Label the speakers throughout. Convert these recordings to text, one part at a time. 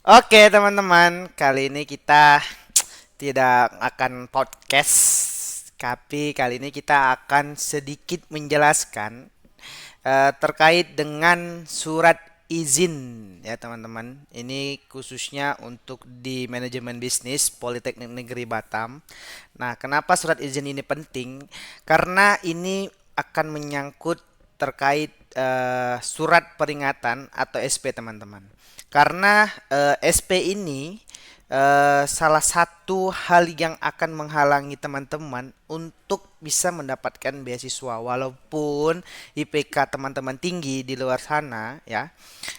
Speaker 1: Oke teman-teman, kali ini kita tidak akan podcast, tapi kali ini kita akan sedikit menjelaskan terkait dengan surat izin ya teman-teman. Ini khususnya untuk di manajemen bisnis Politeknik Negeri Batam. Nah, kenapa surat izin ini penting? Karena ini akan menyangkut terkait surat peringatan atau SP teman-teman. Karena SP ini salah satu hal yang akan menghalangi teman-teman untuk bisa mendapatkan beasiswa walaupun IPK teman-teman tinggi di luar sana ya.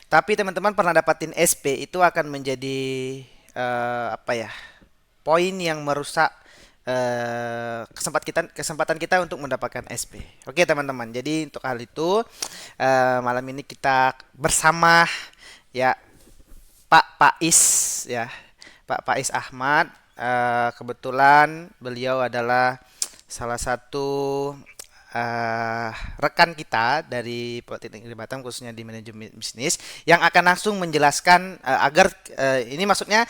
Speaker 1: Tapi teman-teman pernah dapatin SP itu akan menjadi apa ya? Poin yang merusak kesempatan kita untuk mendapatkan SP. Oke teman-teman. Jadi untuk hal itu malam ini kita bersama ya Pak Pais ya. Pak Pais Ahmad. Kebetulan beliau adalah salah satu eh, rekan kita dari Politeknik Negeri Batam khususnya di manajemen bisnis yang akan langsung menjelaskan agar ini maksudnya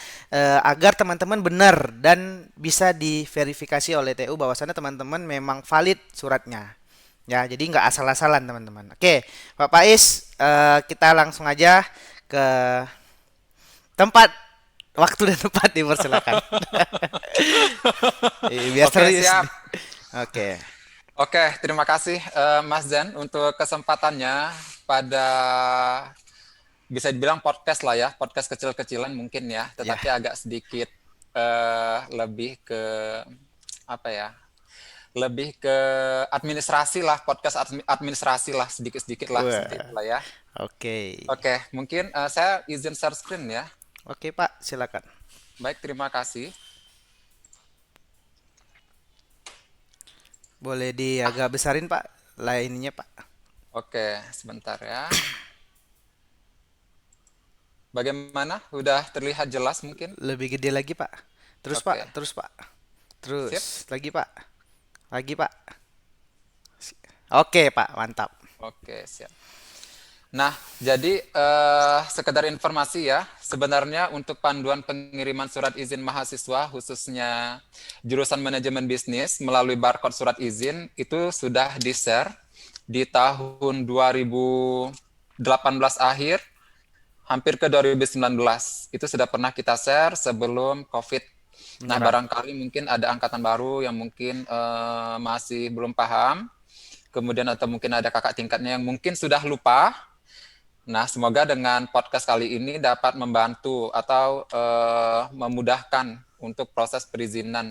Speaker 1: agar teman-teman benar dan bisa diverifikasi oleh TU bahwasannya teman-teman memang valid suratnya. Ya, jadi nggak asal-asalan teman-teman. Oke, Pak Pais, kita langsung aja ke tempat, waktu dan tempat dipersilakan. Biar
Speaker 2: Oke,
Speaker 1: serius.
Speaker 2: siap.
Speaker 1: Oke.
Speaker 2: Oke, terima kasih Mas Zen untuk kesempatannya pada bisa dibilang podcast lah ya, podcast kecil-kecilan mungkin ya,
Speaker 1: Ya.
Speaker 2: tetapi agak sedikit lebih ke apa ya? Lebih ke administrasi lah, podcast administrasi lah, sedikit-sedikit lah, seperti
Speaker 1: Wah.
Speaker 2: itulah ya.
Speaker 1: Oke.
Speaker 2: Oke, mungkin saya izin share screen ya.
Speaker 1: Oke, Pak, silakan.
Speaker 2: Baik, terima kasih.
Speaker 1: Boleh di agak besarin, Pak, lainnya, Pak.
Speaker 2: Oke, sebentar ya. Bagaimana? Udah terlihat jelas mungkin?
Speaker 1: Lebih gede lagi, Pak. Terus, Pak,
Speaker 2: Oke,
Speaker 1: terus, Pak.
Speaker 2: sip.
Speaker 1: Terus lagi, Pak. Lagi, Pak. Oke, Pak, mantap.
Speaker 2: Oke, siap. Nah, jadi sekedar informasi ya, sebenarnya untuk panduan pengiriman surat izin mahasiswa, khususnya jurusan manajemen bisnis melalui barcode surat izin, itu sudah di-share di tahun 2018 akhir, hampir ke 2019. Itu sudah pernah kita share sebelum COVID. Nah,
Speaker 1: Menyerang.
Speaker 2: barangkali mungkin ada angkatan baru yang mungkin masih belum paham, kemudian atau mungkin ada kakak tingkatnya yang mungkin sudah lupa. Nah, semoga dengan podcast kali ini dapat membantu atau memudahkan untuk proses perizinan.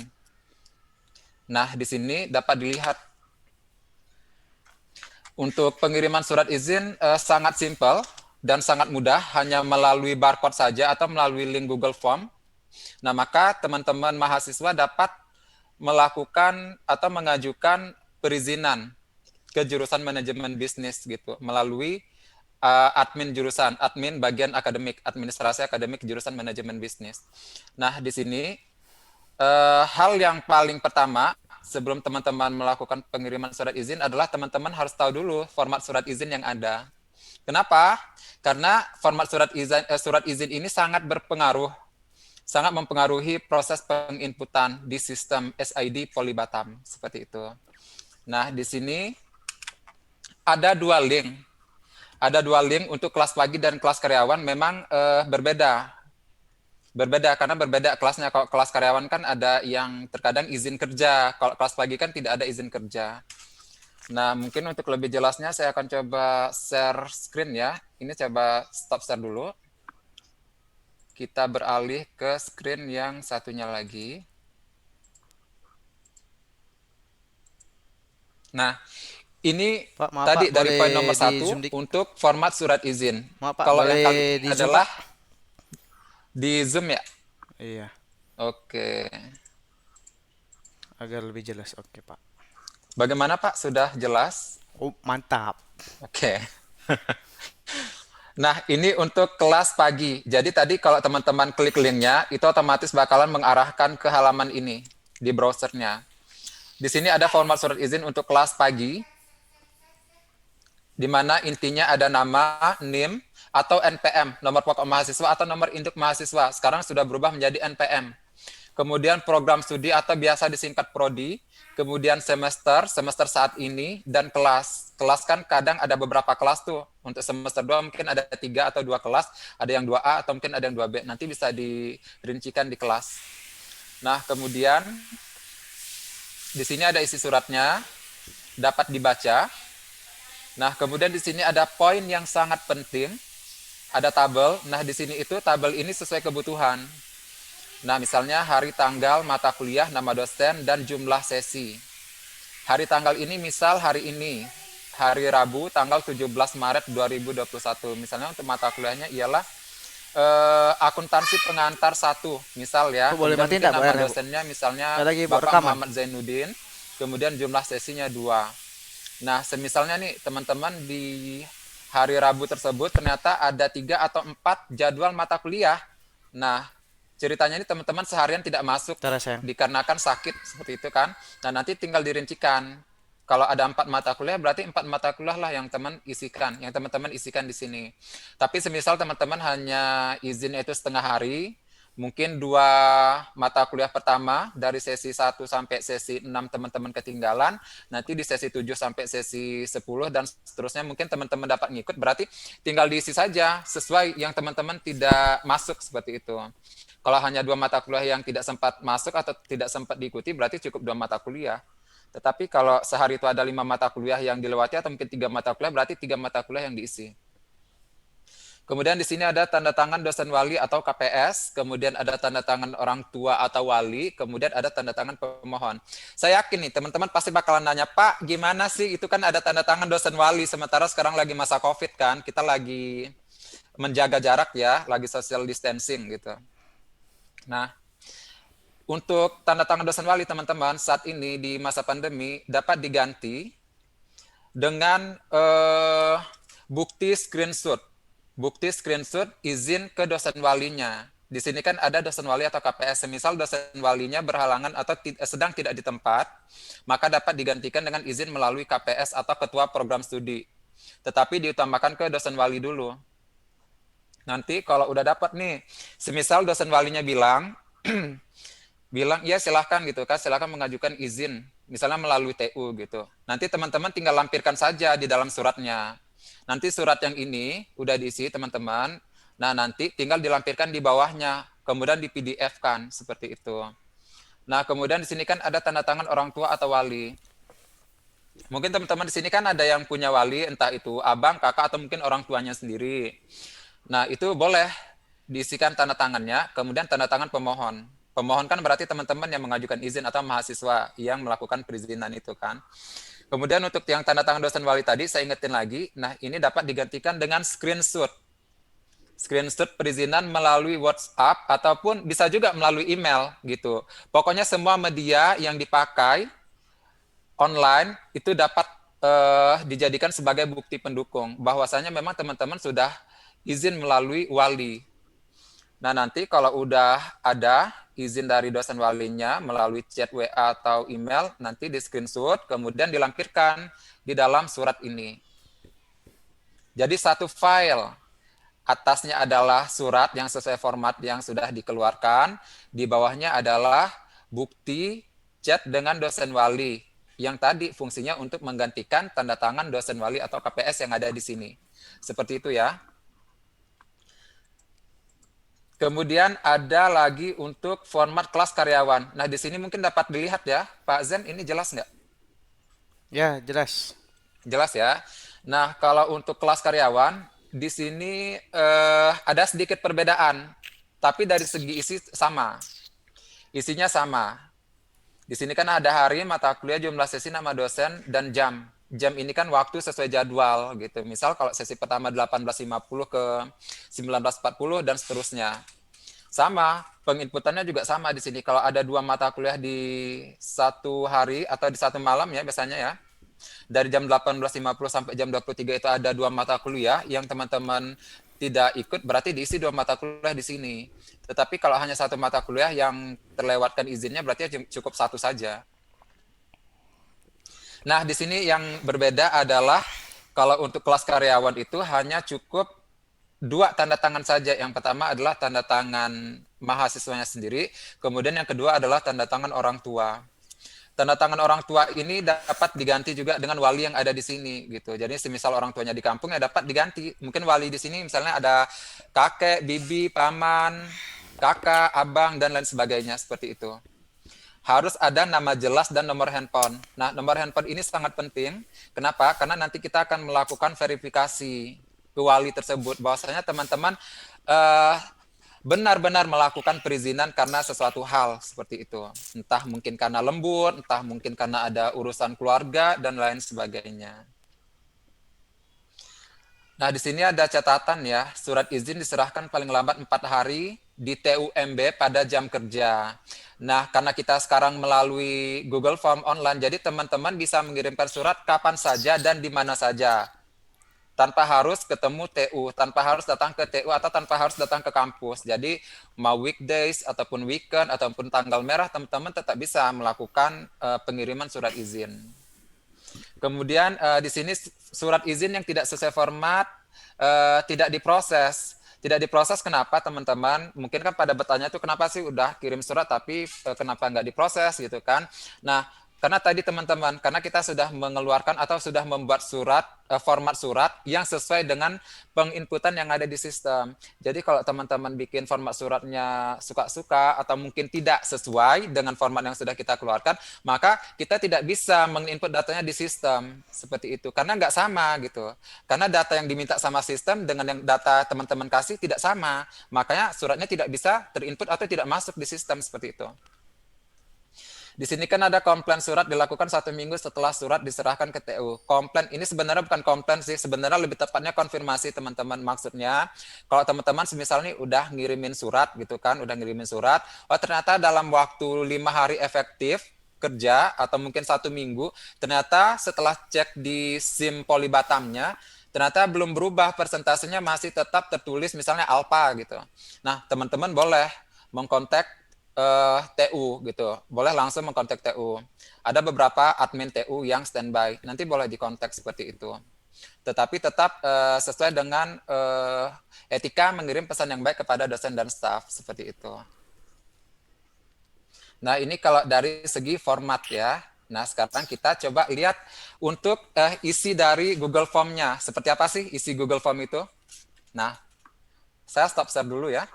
Speaker 2: Nah, di sini dapat dilihat untuk pengiriman surat izin sangat simpel dan sangat mudah, hanya melalui barcode saja atau melalui link Google Form. Nah, maka teman-teman mahasiswa dapat melakukan atau mengajukan perizinan ke jurusan manajemen bisnis gitu melalui admin jurusan, admin bagian akademik, administrasi akademik jurusan manajemen bisnis. Nah, di sini hal yang paling pertama sebelum teman-teman melakukan pengiriman surat izin adalah teman-teman harus tahu dulu format surat izin yang ada. Kenapa? Karena format surat izin ini sangat mempengaruhi proses penginputan di sistem SID Polibatam seperti itu. Nah, di sini ada dua link. Ada dua link untuk kelas pagi dan kelas karyawan memang berbeda. Berbeda karena berbeda kelasnya. Kalau kelas karyawan kan ada yang terkadang izin kerja. Kalau kelas pagi kan tidak ada izin kerja. Nah, mungkin untuk lebih jelasnya saya akan coba share screen ya. Ini coba stop share dulu. Kita beralih ke screen yang satunya lagi. Nah, ini
Speaker 1: Pak, maaf, Pak,
Speaker 2: tadi dari
Speaker 1: boleh
Speaker 2: poin nomor
Speaker 1: di
Speaker 2: satu
Speaker 1: zoom dik.
Speaker 2: untuk format surat izin.
Speaker 1: Maaf, Pak,
Speaker 2: Kalau yang
Speaker 1: boleh
Speaker 2: kali ini
Speaker 1: di zoom,
Speaker 2: adalah
Speaker 1: Pak.
Speaker 2: di Zoom ya.
Speaker 1: Iya,
Speaker 2: Oke.
Speaker 1: agar lebih jelas. Oke, Pak.
Speaker 2: Bagaimana Pak? Sudah jelas?
Speaker 1: Oh, mantap.
Speaker 2: Oke. Nah, ini untuk kelas pagi. Jadi tadi kalau teman-teman klik linknya, itu otomatis bakalan mengarahkan ke halaman ini di browsernya. Di sini ada format surat izin untuk kelas pagi. di mana intinya ada nama, NIM, atau NPM, nomor pokok mahasiswa atau nomor induk mahasiswa. Sekarang sudah berubah menjadi NPM. Kemudian program studi atau biasa disingkat prodi, kemudian semester saat ini, dan kelas. Kelas kan kadang ada beberapa kelas tuh. Untuk semester 2 mungkin ada 3 atau 2 kelas, ada yang 2A atau mungkin ada yang 2B. Nanti bisa dirincikan di kelas. Nah, kemudian di sini ada isi suratnya, dapat dibaca. Nah, kemudian di sini ada poin yang sangat penting, ada tabel. Nah, di sini itu tabel ini sesuai kebutuhan. Nah, misalnya hari tanggal mata kuliah, nama dosen, dan jumlah sesi. Hari tanggal ini misal hari ini, hari Rabu tanggal 17 Maret 2021. Misalnya untuk mata kuliahnya ialah akuntansi pengantar 1, misal ya.
Speaker 1: Bu, boleh
Speaker 2: Kemudian
Speaker 1: matiin
Speaker 2: mungkin
Speaker 1: tak Bu
Speaker 2: nama
Speaker 1: airnya, Bu?
Speaker 2: dosennya misalnya
Speaker 1: Saya lagi buat
Speaker 2: Bapak
Speaker 1: rekaman.
Speaker 2: Muhammad Zainuddin, kemudian jumlah sesinya 2. Nah, semisalnya nih teman-teman di hari Rabu tersebut ternyata ada 3 atau 4 jadwal mata kuliah. Nah, ceritanya ini teman-teman seharian tidak masuk
Speaker 1: Bentar ya, sayang.
Speaker 2: dikarenakan sakit seperti itu kan. Nah, nanti tinggal dirincikan. Kalau ada 4 mata kuliah, berarti 4 mata kuliah lah yang teman-teman isikan di sini. Tapi semisal teman-teman hanya izin itu setengah hari, mungkin 2 mata kuliah pertama dari sesi 1 sampai sesi 6 teman-teman ketinggalan, nanti di sesi 7 sampai sesi 10 dan seterusnya mungkin teman-teman dapat ngikut, berarti tinggal diisi saja sesuai yang teman-teman tidak masuk seperti itu. Kalau hanya 2 mata kuliah yang tidak sempat masuk atau tidak sempat diikuti, berarti cukup 2 mata kuliah. Tetapi kalau sehari itu ada 5 mata kuliah yang dilewati atau mungkin 3 mata kuliah, berarti 3 mata kuliah yang diisi. Kemudian di sini ada tanda tangan dosen wali atau KPS, kemudian ada tanda tangan orang tua atau wali, kemudian ada tanda tangan pemohon. Saya yakin nih teman-teman pasti bakalan nanya, Pak gimana sih itu kan ada tanda tangan dosen wali, sementara sekarang lagi masa COVID kan, kita lagi menjaga jarak ya, lagi social distancing gitu. Nah, untuk tanda tangan dosen wali teman-teman saat ini di masa pandemi dapat diganti dengan bukti screenshot. Bukti screenshot izin ke dosen walinya. Di sini kan ada dosen wali atau KPS. Misal dosen walinya berhalangan atau sedang tidak di tempat, maka dapat digantikan dengan izin melalui KPS atau ketua program studi. Tetapi diutamakan ke dosen wali dulu. Nanti kalau udah dapat nih, semisal dosen walinya bilang, bilang iya silahkan gitu kan, silahkan mengajukan izin, misalnya melalui TU gitu. Nanti teman-teman tinggal lampirkan saja di dalam suratnya. Nanti surat yang ini udah diisi teman-teman, nah nanti tinggal dilampirkan di bawahnya, kemudian di PDF-kan, seperti itu. Nah kemudian di sini kan ada tanda tangan orang tua atau wali. Mungkin teman-teman di sini kan ada yang punya wali, entah itu abang, kakak, atau mungkin orang tuanya sendiri. Nah itu boleh diisikan tanda tangannya, kemudian tanda tangan pemohon. Pemohon kan berarti teman-teman yang mengajukan izin atau mahasiswa yang melakukan perizinan itu kan. Kemudian untuk yang tanda tangan dosen wali tadi, saya ingetin lagi, nah ini dapat digantikan dengan screenshot. Screenshot perizinan melalui WhatsApp ataupun bisa juga melalui email gitu. Pokoknya semua media yang dipakai online itu dapat dijadikan sebagai bukti pendukung bahwasanya memang teman-teman sudah izin melalui wali. Nah nanti kalau udah ada izin dari dosen walinya melalui chat WA atau email, nanti di screenshot, kemudian dilampirkan di dalam surat ini. Jadi satu file, atasnya adalah surat yang sesuai format yang sudah dikeluarkan, di bawahnya adalah bukti chat dengan dosen wali, yang tadi fungsinya untuk menggantikan tanda tangan dosen wali atau KPS yang ada di sini. Seperti itu ya. Kemudian ada lagi untuk format kelas karyawan. Nah, di sini mungkin dapat dilihat ya, Pak Zen, ini jelas nggak?
Speaker 1: Ya, jelas.
Speaker 2: Jelas ya. Nah, kalau untuk kelas karyawan, di sini ada sedikit perbedaan, tapi dari segi isi sama. Isinya sama. Di sini kan ada hari, mata kuliah, jumlah sesi, nama dosen, dan jam. Jam ini kan waktu sesuai jadwal gitu. Misal kalau sesi pertama 18.50 ke 19.40 dan seterusnya. Sama, penginputannya juga sama di sini. Kalau ada 2 mata kuliah di satu hari atau di satu malam ya biasanya ya. Dari jam 18.50 sampai jam 23 itu ada 2 mata kuliah yang teman-teman tidak ikut, berarti diisi 2 mata kuliah di sini. Tetapi kalau hanya satu mata kuliah yang terlewatkan izinnya berarti cukup satu saja. Nah, di sini yang berbeda adalah Kalau untuk kelas karyawan itu hanya cukup dua tanda tangan saja. Yang pertama adalah tanda tangan mahasiswanya sendiri, kemudian yang kedua adalah tanda tangan orang tua. Tanda tangan orang tua ini dapat diganti juga dengan wali yang ada di sini gitu. Jadi semisal orang tuanya di kampung ya dapat diganti. Mungkin wali di sini misalnya ada kakek, bibi, paman, kakak, abang dan lain sebagainya seperti itu. Harus ada nama jelas dan nomor handphone. Nah, nomor handphone ini sangat penting. Kenapa? Karena nanti kita akan melakukan verifikasi ke wali tersebut bahwasanya teman-teman eh, benar-benar melakukan perizinan karena sesuatu hal seperti itu. Entah mungkin karena lembut, entah mungkin karena ada urusan keluarga dan lain sebagainya. Nah, di sini ada catatan ya, surat izin diserahkan paling lambat 4 hari di TUMB pada jam kerja. Nah, karena kita sekarang melalui Google Form online, jadi teman-teman bisa mengirimkan surat kapan saja dan di mana saja. Tanpa harus ketemu TU, tanpa harus datang ke TU atau tanpa harus datang ke kampus. Jadi mau weekdays ataupun weekend ataupun tanggal merah, teman-teman tetap bisa melakukan pengiriman surat izin. Kemudian di sini surat izin yang tidak sesuai format tidak diproses. Tidak diproses kenapa teman-teman? Mungkin kan pada bertanya itu kenapa sih udah kirim surat tapi kenapa nggak diproses gitu kan? Nah, karena tadi teman-teman, karena kita sudah mengeluarkan atau sudah membuat surat, format surat yang sesuai dengan penginputan yang ada di sistem. Jadi kalau teman-teman bikin format suratnya suka-suka atau mungkin tidak sesuai dengan format yang sudah kita keluarkan, maka kita tidak bisa menginput datanya di sistem seperti itu. Karena nggak sama gitu. Karena data yang diminta sama sistem dengan yang data teman-teman kasih tidak sama. Makanya suratnya tidak bisa terinput atau tidak masuk di sistem seperti itu. Di sini kan ada komplain surat dilakukan 1 minggu setelah surat diserahkan ke TU. Komplain ini sebenarnya bukan komplain sih, sebenarnya lebih tepatnya konfirmasi teman-teman. Maksudnya, kalau teman-teman semisal nih udah ngirimin surat gitu kan, udah ngirimin surat, oh ternyata dalam waktu 5 hari efektif kerja atau mungkin 1 minggu, ternyata setelah cek di SIM Polibatamnya, ternyata belum berubah persentasenya masih tetap tertulis misalnya alpha gitu. Nah, teman-teman boleh mengkontak TU gitu. Boleh langsung mengkontak TU. Ada beberapa admin TU yang standby. Nanti boleh dikontak seperti itu. Tetapi tetap sesuai dengan etika mengirim pesan yang baik kepada dosen dan staf seperti itu. Nah, ini kalau dari segi format ya. Nah, sekarang kita coba lihat untuk isi dari Google Form-nya. Seperti apa sih isi Google Form itu? Nah, saya stop share dulu ya.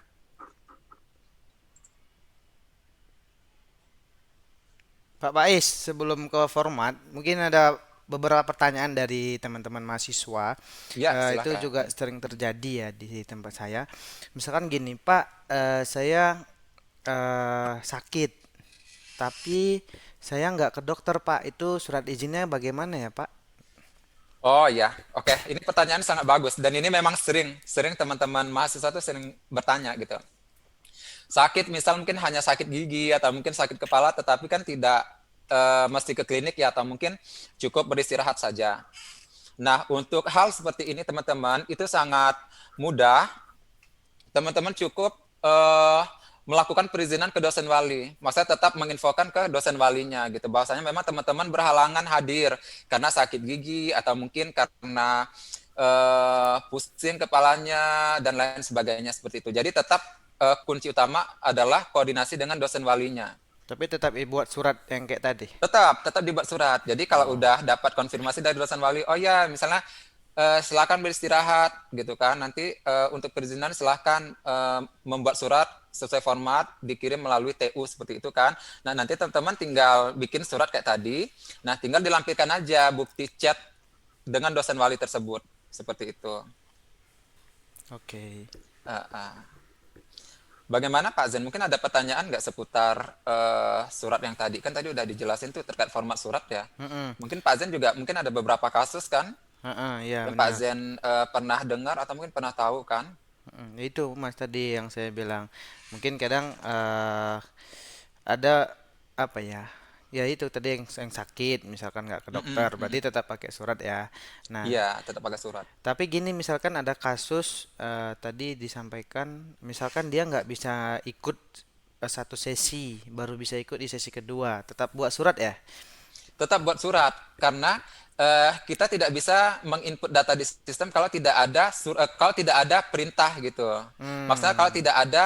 Speaker 1: Pak Faiz, sebelum ke format, mungkin ada beberapa pertanyaan dari teman-teman mahasiswa.
Speaker 2: Ya,
Speaker 1: Itu
Speaker 2: silakan.
Speaker 1: juga sering terjadi ya di tempat saya. Misalkan gini, Pak, saya sakit, tapi saya nggak ke dokter, Pak. Itu surat izinnya bagaimana ya, Pak?
Speaker 2: Oh ya, oke. Ini pertanyaan sangat bagus dan ini memang sering teman-teman mahasiswa tuh sering bertanya gitu. Sakit misal mungkin hanya sakit gigi atau mungkin sakit kepala tetapi kan tidak mesti ke klinik ya atau mungkin cukup beristirahat saja. Nah, untuk hal seperti ini teman-teman itu sangat mudah. Teman-teman cukup melakukan perizinan ke dosen wali. Maksudnya tetap menginfokan ke dosen walinya gitu. Bahwasanya memang teman-teman berhalangan hadir karena sakit gigi atau mungkin karena pusing kepalanya dan lain sebagainya seperti itu. Jadi tetap kunci utama adalah koordinasi dengan dosen walinya.
Speaker 1: Tapi tetap buat surat yang kayak tadi.
Speaker 2: Tetap dibuat surat. Jadi kalau
Speaker 1: Oh,
Speaker 2: udah dapat konfirmasi dari dosen wali, oh ya misalnya silakan beristirahat gitu kan. Nanti untuk perizinan silakan membuat surat sesuai format dikirim melalui TU seperti itu kan. Nah, nanti teman-teman tinggal bikin surat kayak tadi. Nah, tinggal dilampirkan aja bukti chat dengan dosen wali tersebut seperti itu.
Speaker 1: oke.
Speaker 2: Uh, uh. Bagaimana Pak Zen? Mungkin ada pertanyaan nggak seputar surat yang tadi? Kan tadi udah dijelasin tuh terkait format surat ya.
Speaker 1: Mm-mm.
Speaker 2: Mungkin Pak Zen juga mungkin ada beberapa kasus kan
Speaker 1: Heeh, iya
Speaker 2: yang Pak
Speaker 1: benar.
Speaker 2: Zen pernah dengar atau mungkin pernah tahu kan?
Speaker 1: Itu Mas tadi yang saya bilang. Mungkin kadang ada apa ya? Ya itu tadi yang sakit, misalkan nggak ke
Speaker 2: Mm -mm,
Speaker 1: dokter,
Speaker 2: mm -mm.
Speaker 1: berarti tetap pakai surat ya. Nah,
Speaker 2: Iya, tetap pakai surat.
Speaker 1: tapi gini misalkan ada kasus tadi disampaikan, misalkan dia nggak bisa ikut satu sesi, baru bisa ikut di sesi kedua, tetap buat surat ya.
Speaker 2: Tetap buat surat karena kita tidak bisa menginput data di sistem kalau tidak ada perintah gitu. Maksudnya kalau
Speaker 1: Hmm,
Speaker 2: tidak ada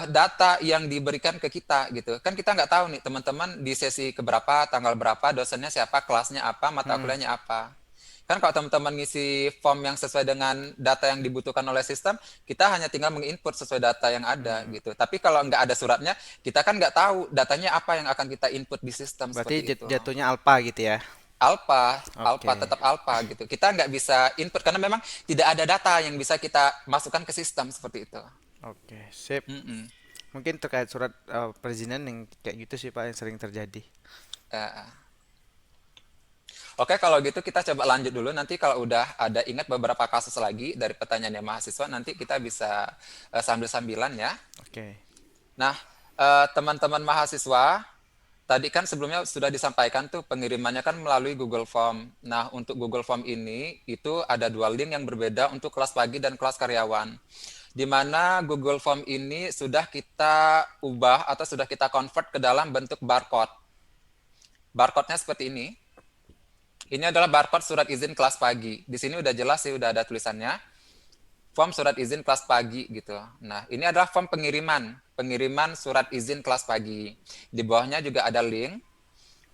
Speaker 2: data yang diberikan ke kita gitu. Kan kita nggak tahu nih teman-teman di sesi keberapa, tanggal berapa, dosennya siapa, kelasnya apa, mata
Speaker 1: hmm,
Speaker 2: kuliahnya apa. Kan kalau teman-teman ngisi form yang sesuai dengan data yang dibutuhkan oleh sistem, kita hanya tinggal menginput sesuai data yang ada
Speaker 1: hmm.
Speaker 2: gitu. Tapi kalau nggak ada suratnya, kita kan nggak tahu datanya apa yang akan kita input di sistem
Speaker 1: Berarti
Speaker 2: seperti itu.
Speaker 1: jatuhnya alpha gitu ya.
Speaker 2: Alpha,
Speaker 1: Oke.
Speaker 2: tetap alpha gitu. Kita nggak bisa input karena memang tidak ada data yang bisa kita masukkan ke sistem seperti itu.
Speaker 1: Oke, sip.
Speaker 2: Mm-mm.
Speaker 1: Mungkin terkait surat perizinan yang kayak gitu sih Pak yang sering terjadi.
Speaker 2: Eh, Oke, kalau gitu kita coba lanjut dulu. Nanti kalau udah ada ingat beberapa kasus lagi dari pertanyaannya mahasiswa, nanti kita bisa sambil-sambilan ya.
Speaker 1: Oke.
Speaker 2: Nah, teman-teman mahasiswa, tadi kan sebelumnya sudah disampaikan tuh pengirimannya kan melalui Google Form. Nah, untuk Google Form ini itu ada dua link yang berbeda untuk kelas pagi dan kelas karyawan. Di mana Google Form ini sudah kita ubah atau sudah kita convert ke dalam bentuk barcode. Barcode-nya seperti ini. Ini adalah barcode surat izin kelas pagi. Di sini udah jelas sih, udah ada tulisannya. Form surat izin kelas pagi gitu. Nah, ini adalah form pengiriman surat izin kelas pagi. Di bawahnya juga ada link.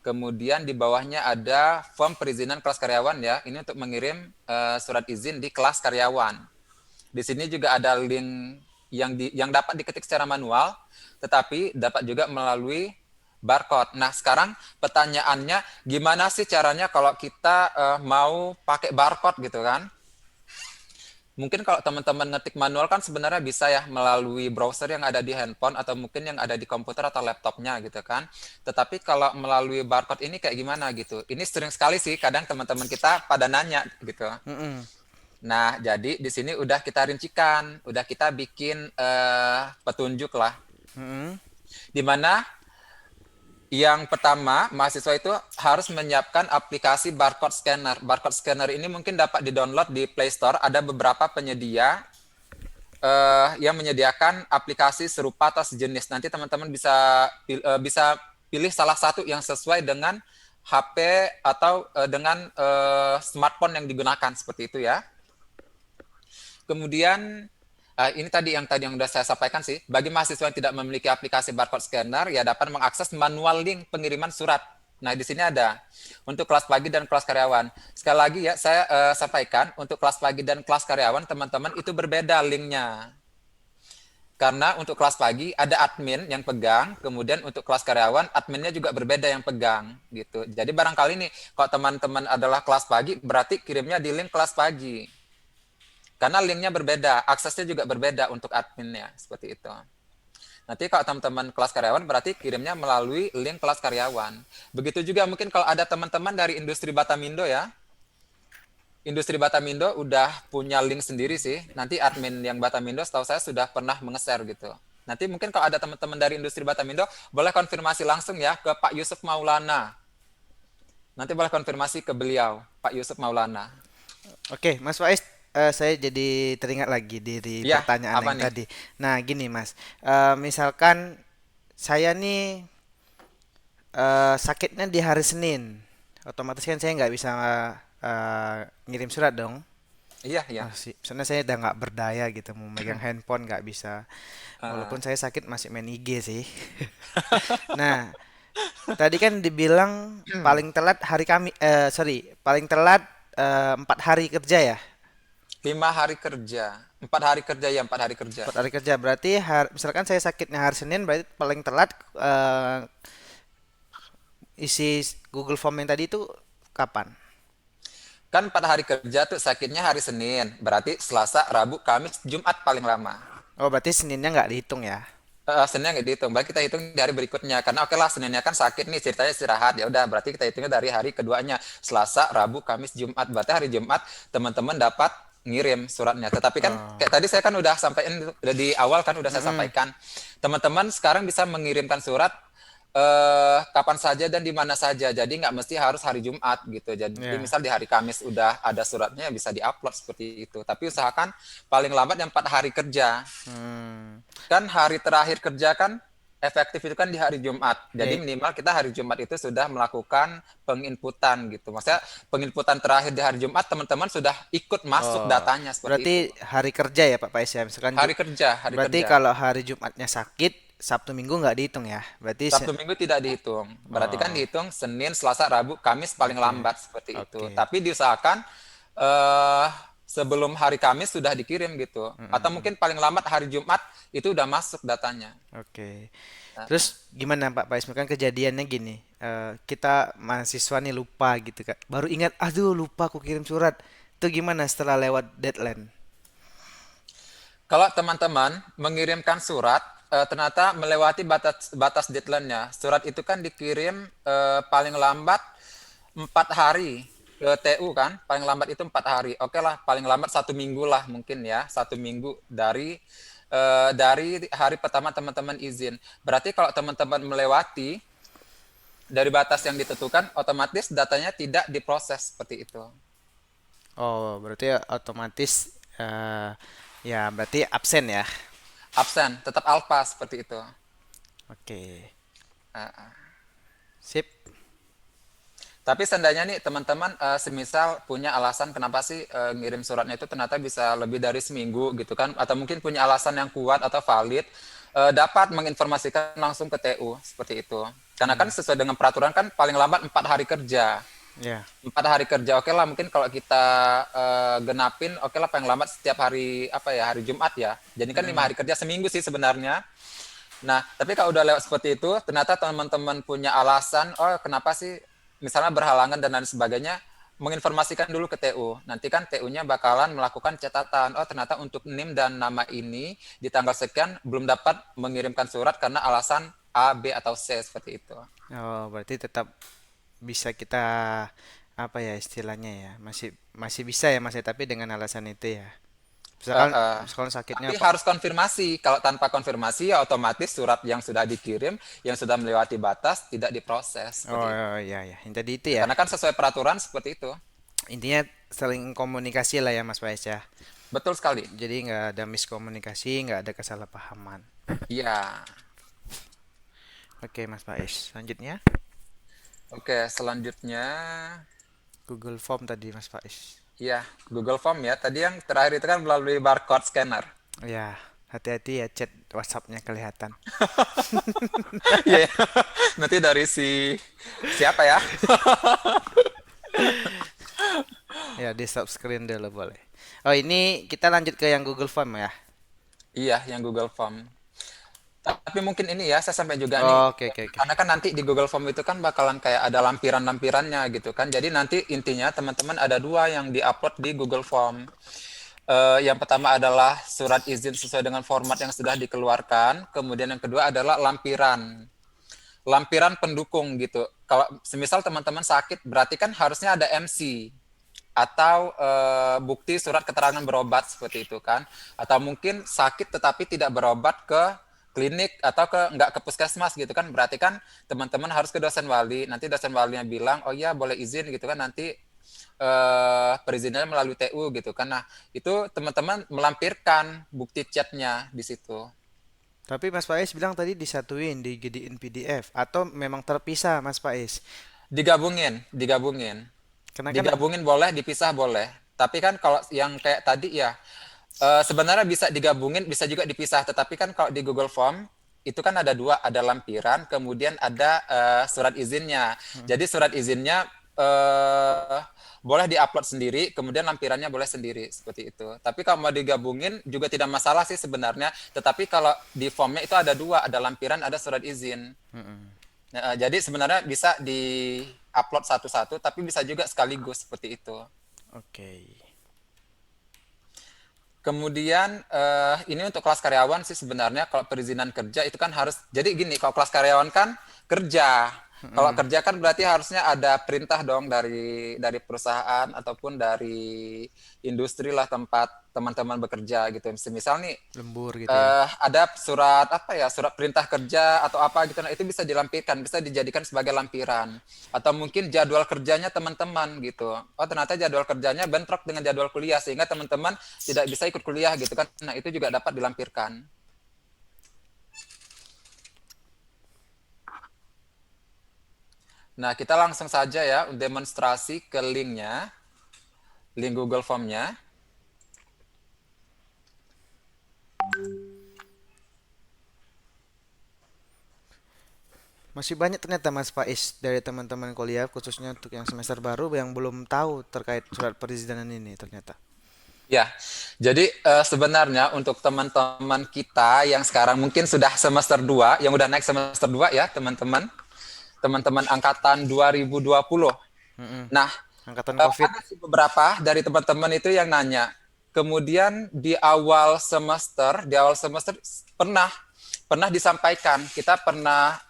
Speaker 2: Kemudian di bawahnya ada form perizinan kelas karyawan ya. Ini untuk mengirim surat izin di kelas karyawan. Di sini juga ada link yang dapat diketik secara manual, tetapi dapat juga melalui barcode. Nah, sekarang pertanyaannya gimana sih caranya kalau kita mau pakai barcode gitu kan? Mungkin kalau teman-teman ngetik manual kan sebenarnya bisa ya melalui browser yang ada di handphone atau mungkin yang ada di komputer atau laptopnya gitu kan. Tetapi kalau melalui barcode ini kayak gimana gitu. Ini sering sekali sih kadang teman-teman kita pada nanya gitu.
Speaker 1: Mm-mm.
Speaker 2: Nah, jadi di sini udah kita rincikan, udah kita bikin petunjuk lah.
Speaker 1: Mm-mm.
Speaker 2: Di mana yang pertama, mahasiswa itu harus menyiapkan aplikasi barcode scanner. Barcode scanner ini mungkin dapat di-download di Play Store. Ada beberapa penyedia yang menyediakan aplikasi serupa atau sejenis. Nanti teman-teman bisa pilih salah satu yang sesuai dengan HP atau dengan smartphone yang digunakan seperti itu ya. Kemudian ini tadi yang sudah saya sampaikan sih. Bagi mahasiswa yang tidak memiliki aplikasi barcode scanner, ya dapat mengakses manual link pengiriman surat. Nah, di sini ada untuk kelas pagi dan kelas karyawan. Sekali lagi ya, saya sampaikan untuk kelas pagi dan kelas karyawan, teman-teman itu berbeda linknya. Karena untuk kelas pagi ada admin yang pegang, kemudian untuk kelas karyawan adminnya juga berbeda yang pegang gitu. Jadi barangkali nih kalau teman-teman adalah kelas pagi berarti kirimnya di link kelas pagi. Karena linknya berbeda, aksesnya juga berbeda untuk adminnya, seperti itu. Nanti kalau teman-teman kelas karyawan berarti kirimnya melalui link kelas karyawan. Begitu juga mungkin kalau ada teman-teman dari industri Batamindo ya. Industri Batamindo udah punya link sendiri sih. Nanti admin yang Batamindo setahu saya sudah pernah menge-share gitu. Nanti mungkin kalau ada teman-teman dari industri Batamindo boleh konfirmasi langsung ya ke Pak Yusuf Maulana. Nanti boleh konfirmasi ke beliau, Pak Yusuf Maulana.
Speaker 1: Oke, Mas Faiz, saya jadi teringat lagi dari
Speaker 2: Iya,
Speaker 1: pertanyaan
Speaker 2: apa
Speaker 1: yang
Speaker 2: nih?
Speaker 1: tadi. Nah, gini Mas, misalkan saya nih sakitnya di hari Senin, otomatis kan saya nggak bisa ngirim surat dong.
Speaker 2: Iya, iya.
Speaker 1: Soalnya saya udah nggak berdaya gitu, mau megang handphone nggak bisa.
Speaker 2: Uh,
Speaker 1: Walaupun saya sakit masih main IG sih. Nah, tadi kan dibilang paling telat hari sorry, paling telat 4 hari kerja ya.
Speaker 2: 5 hari kerja. 4 hari kerja ya, 4 hari kerja.
Speaker 1: 4 hari kerja berarti misalkan saya sakitnya hari Senin berarti paling telat isi Google Form yang tadi itu kapan?
Speaker 2: Kan 4 hari kerja tuh sakitnya hari Senin. Berarti Selasa, Rabu, Kamis, Jumat paling lama.
Speaker 1: Oh, berarti Seninnya nggak dihitung ya?
Speaker 2: Seninnya nggak dihitung. Berarti kita hitung di hari berikutnya. Karena oke lah Seninnya kan sakit nih ceritanya istirahat. Ya udah berarti kita hitungnya dari hari keduanya. Selasa, Rabu, Kamis, Jumat. Berarti hari Jumat teman-teman dapat ngirim suratnya. Tetapi kan
Speaker 1: Oh.
Speaker 2: kayak tadi saya kan udah sampaikan udah di awal kan udah saya
Speaker 1: Mm-mm.
Speaker 2: sampaikan. Teman-teman sekarang bisa mengirimkan surat kapan saja dan di mana saja. Jadi nggak mesti harus hari Jumat gitu. Jadi
Speaker 1: Ya.
Speaker 2: misal di hari Kamis udah ada suratnya bisa diupload seperti itu. Tapi usahakan paling lambat yang 4 hari kerja.
Speaker 1: Hmm.
Speaker 2: Kan hari terakhir kerja kan efektif itu kan di hari Jumat. Jadi
Speaker 1: Ya,
Speaker 2: minimal kita hari Jumat itu sudah melakukan penginputan gitu. Maksudnya penginputan terakhir di hari Jumat teman-teman sudah ikut masuk
Speaker 1: oh,
Speaker 2: datanya seperti itu.
Speaker 1: berarti hari kerja ya Pak Pais ya. Misalkan
Speaker 2: Hari kerja, hari
Speaker 1: berarti
Speaker 2: kerja.
Speaker 1: kalau hari Jumatnya sakit, Sabtu Minggu nggak dihitung ya. Berarti
Speaker 2: Sabtu Minggu tidak dihitung. Berarti kan
Speaker 1: oh,
Speaker 2: dihitung Senin, Selasa, Rabu, Kamis paling
Speaker 1: oke.
Speaker 2: lambat seperti itu.
Speaker 1: Oke.
Speaker 2: Tapi diusahakan eh sebelum hari Kamis sudah dikirim gitu. Atau
Speaker 1: Mm-mm.
Speaker 2: mungkin paling lambat hari Jumat itu udah masuk datanya.
Speaker 1: Oke.
Speaker 2: Nah,
Speaker 1: Terus gimana Pak Pais? Kan kejadiannya gini, kita mahasiswa nih lupa gitu Kak. Baru ingat, aduh lupa aku kirim surat. Itu gimana setelah lewat deadline?
Speaker 2: kalau teman-teman mengirimkan surat, ternyata melewati batas batas deadline-nya. Surat itu kan dikirim paling lambat 4 hari ke TU kan, paling lambat itu 4 hari. Oke lah, paling lambat 1 minggu lah mungkin ya, 1 minggu dari hari pertama teman-teman izin. Berarti kalau teman-teman melewati dari batas yang ditentukan, otomatis datanya tidak diproses seperti itu.
Speaker 1: Oh, berarti otomatis ya berarti absen ya.
Speaker 2: Absen, tetap alpa seperti itu.
Speaker 1: Oke.
Speaker 2: Uh,
Speaker 1: Sip.
Speaker 2: Tapi seandainya nih teman-teman semisal punya alasan kenapa sih ngirim suratnya itu ternyata bisa lebih dari seminggu gitu kan, atau mungkin punya alasan yang kuat atau valid, dapat menginformasikan langsung ke TU seperti itu. Karena kan
Speaker 1: Hmm,
Speaker 2: sesuai dengan peraturan kan paling lambat 4 hari kerja.
Speaker 1: ya.
Speaker 2: 4 hari kerja, oke lah mungkin kalau kita genapin, oke lah paling lambat setiap hari apa ya, hari Jumat ya. Jadi kan lima
Speaker 1: Mm-mm.
Speaker 2: hari kerja seminggu sih sebenarnya. Nah, tapi kalau udah lewat seperti itu, ternyata teman-teman punya alasan, oh kenapa sih misalnya berhalangan dan lain sebagainya, menginformasikan dulu ke TU. Nanti kan TU-nya bakalan melakukan catatan, oh ternyata untuk NIM dan nama ini di tanggal sekian belum dapat mengirimkan surat karena alasan A, B, atau C seperti itu.
Speaker 1: Oh, berarti tetap bisa kita apa ya istilahnya ya masih masih bisa ya mas ya tapi dengan alasan itu ya
Speaker 2: Uh,
Speaker 1: misalkan
Speaker 2: uh,
Speaker 1: misalkan sakitnya
Speaker 2: tapi
Speaker 1: apa
Speaker 2: harus konfirmasi. Kalau tanpa konfirmasi ya otomatis surat yang sudah dikirim, yang sudah melewati batas tidak diproses
Speaker 1: oh
Speaker 2: seperti itu.
Speaker 1: iya ya yang tadi itu
Speaker 2: Ya,
Speaker 1: ya
Speaker 2: karena kan sesuai peraturan seperti itu.
Speaker 1: intinya saling komunikasi lah ya mas Faiz ya
Speaker 2: Betul sekali.
Speaker 1: jadi nggak ada miskomunikasi nggak ada kesalahpahaman
Speaker 2: Iya.
Speaker 1: oke mas Faiz selanjutnya
Speaker 2: Oke, selanjutnya
Speaker 1: Google Form tadi mas Faiz
Speaker 2: ya Google Form ya. Tadi yang terakhir itu kan melalui barcode scanner.
Speaker 1: ya hati-hati ya chat WhatsAppnya kelihatan
Speaker 2: Iya. Nanti dari si siapa ya?
Speaker 1: ya di stop screen dulu boleh oh ini kita lanjut ke yang Google Form ya
Speaker 2: Iya, yang Google Form. Tapi mungkin ini ya, saya sampai juga nih,
Speaker 1: oh, oke oke oke
Speaker 2: karena kan nanti di Google Form itu kan bakalan kayak ada lampiran-lampirannya gitu kan. Jadi nanti intinya teman-teman ada dua yang diupload di Google Form. Yang pertama adalah surat izin sesuai dengan format yang sudah dikeluarkan. Kemudian yang kedua adalah lampiran. Lampiran pendukung gitu. Kalau semisal teman-teman sakit, berarti kan harusnya ada MC atau bukti surat keterangan berobat seperti itu kan, atau mungkin sakit tetapi tidak berobat ke klinik atau nggak ke puskesmas gitu kan, berarti kan teman-teman harus ke dosen wali, nanti dosen walinya bilang oh iya boleh izin gitu kan, nanti perizinannya melalui TU gitu kan. Nah itu teman-teman melampirkan bukti chatnya di situ.
Speaker 1: Tapi Mas Faiz bilang tadi disatuin, dijadiin PDF atau memang terpisah Mas Faiz?
Speaker 2: Digabungin, digabungin.
Speaker 1: Karena kan
Speaker 2: Digabungin boleh, dipisah boleh. Tapi kan kalau yang kayak tadi ya, sebenarnya bisa digabungin, bisa juga dipisah. Tetapi kan kalau di Google Form itu kan ada dua, ada lampiran, kemudian ada surat izinnya. Jadi surat izinnya eh, boleh diupload sendiri, kemudian lampirannya boleh sendiri seperti itu. Tapi kalau mau digabungin juga tidak masalah sih sebenarnya. Tetapi kalau di formnya itu ada dua, ada lampiran, ada surat izin. Nah, jadi sebenarnya bisa di-upload satu-satu, tapi bisa juga sekaligus seperti itu.
Speaker 1: oke.
Speaker 2: Kemudian ini untuk kelas karyawan sih sebenarnya kalau perizinan kerja itu kan harus, jadi gini, kalau kelas karyawan kan kerja. Kalau
Speaker 1: Mm-mm.
Speaker 2: kerja kan berarti harusnya ada perintah dong dari perusahaan ataupun dari industri lah tempat teman-teman bekerja gitu. Semisal nih
Speaker 1: Lembur gitu ya.
Speaker 2: ada surat apa ya, surat perintah kerja atau apa gitu, nah itu bisa dilampirkan, bisa dijadikan sebagai lampiran, atau mungkin jadwal kerjanya teman-teman gitu, oh ternyata jadwal kerjanya bentrok dengan jadwal kuliah sehingga teman-teman tidak bisa ikut kuliah gitu kan, nah itu juga dapat dilampirkan. Nah, kita langsung saja ya demonstrasi ke linknya, link Google Form-nya.
Speaker 1: Masih banyak ternyata Mas Faiz dari teman-teman kuliah khususnya untuk yang semester baru yang belum tahu terkait surat perizinan ini ternyata.
Speaker 2: Ya, jadi sebenarnya untuk teman-teman kita yang sekarang mungkin sudah semester 2, yang udah naik semester 2 ya, teman-teman. Teman-teman angkatan 2020.
Speaker 1: Mm-mm.
Speaker 2: Nah,
Speaker 1: Angkatan COVID.
Speaker 2: ada sih beberapa dari teman-teman itu yang nanya. Kemudian di awal semester pernah pernah disampaikan, kita pernah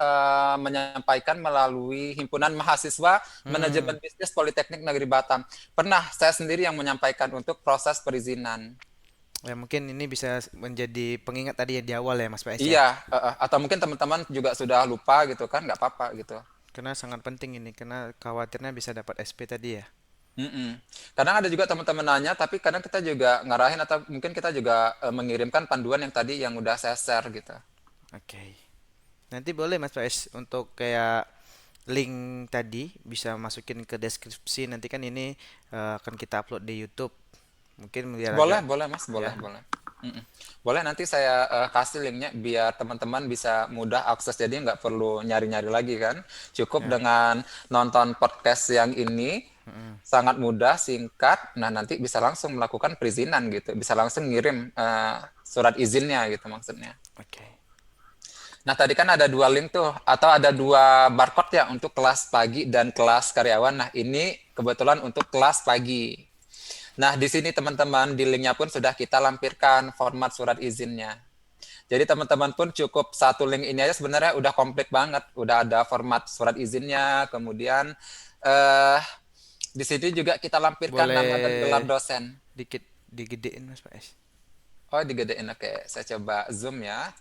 Speaker 2: menyampaikan melalui Himpunan Mahasiswa
Speaker 1: Hmm.
Speaker 2: Manajemen Bisnis Politeknik Negeri Batam. Pernah saya sendiri yang menyampaikan untuk proses perizinan.
Speaker 1: Ya mungkin ini bisa menjadi pengingat tadi ya di awal ya Mas Faiz ya.
Speaker 2: Iya, atau mungkin teman-teman juga sudah lupa gitu kan, nggak apa-apa gitu.
Speaker 1: Karena sangat penting ini karena khawatirnya bisa dapat SP tadi ya.
Speaker 2: Mm-mm. Kadang ada juga teman-teman nanya, tapi kadang kita juga ngarahin atau mungkin kita juga mengirimkan panduan yang tadi yang udah saya share gitu.
Speaker 1: Oke. Nanti boleh Mas Faiz untuk kayak link tadi bisa masukin ke deskripsi nanti kan ini akan kita upload di YouTube. Mungkin biar
Speaker 2: Boleh,
Speaker 1: agak
Speaker 2: boleh Mas, boleh,
Speaker 1: ya.
Speaker 2: boleh. Mm-mm. Boleh nanti saya kasih linknya biar teman-teman bisa mudah akses, jadi nggak perlu nyari-nyari lagi kan. Cukup
Speaker 1: Ya.
Speaker 2: dengan nonton podcast yang ini,
Speaker 1: Mm-mm.
Speaker 2: sangat mudah, singkat. Nah nanti bisa langsung melakukan perizinan gitu, bisa langsung ngirim surat izinnya gitu maksudnya.
Speaker 1: Oke.
Speaker 2: Nah, tadi kan ada dua link tuh, atau ada dua barcode ya untuk kelas pagi dan kelas karyawan. Nah, ini kebetulan untuk kelas pagi. Nah, di sini teman-teman, di linknya pun sudah kita lampirkan format surat izinnya. Jadi teman-teman pun cukup satu link ini aja sebenarnya udah komplit banget. Udah ada format surat izinnya, kemudian eh di sini juga kita lampirkan nama dan gelar
Speaker 1: Boleh
Speaker 2: dosen.
Speaker 1: dikit digedein Mas Faiz.
Speaker 2: Oh, digedein. Oke, saya coba zoom ya.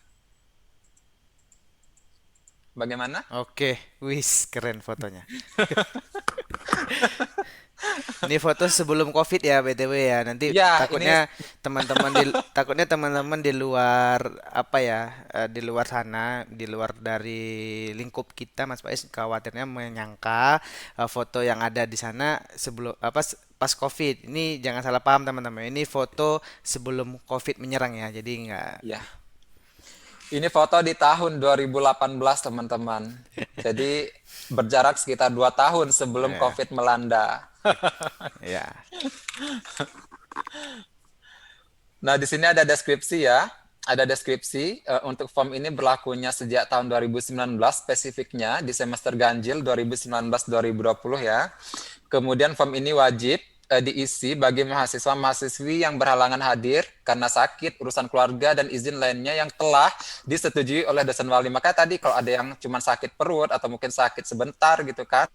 Speaker 2: Bagaimana?
Speaker 1: Oke, wis keren fotonya. Ini foto sebelum COVID ya BTW ya. Nanti
Speaker 2: Ya, ini
Speaker 1: takutnya teman-teman di luar apa ya, di luar sana, di luar dari lingkup kita Mas Faiz khawatirnya menyangka foto yang ada di sana sebelum apa pas COVID. Ini jangan salah paham teman-teman. Ini foto sebelum COVID menyerang ya. Jadi nggak
Speaker 2: ya. Ini foto di tahun 2018, teman-teman. Jadi berjarak sekitar 2 tahun sebelum
Speaker 1: ya.
Speaker 2: COVID melanda.
Speaker 1: Ya.
Speaker 2: Nah, di sini ada deskripsi ya. Ada deskripsi untuk form ini berlakunya sejak tahun 2019 spesifiknya di semester ganjil 2019-2020 ya. Kemudian form ini wajib diisi bagi mahasiswa-mahasiswi yang berhalangan hadir karena sakit, urusan keluarga, dan izin lainnya yang telah disetujui oleh dosen wali. Maka tadi kalau ada yang cuma sakit perut atau mungkin sakit sebentar gitu kan,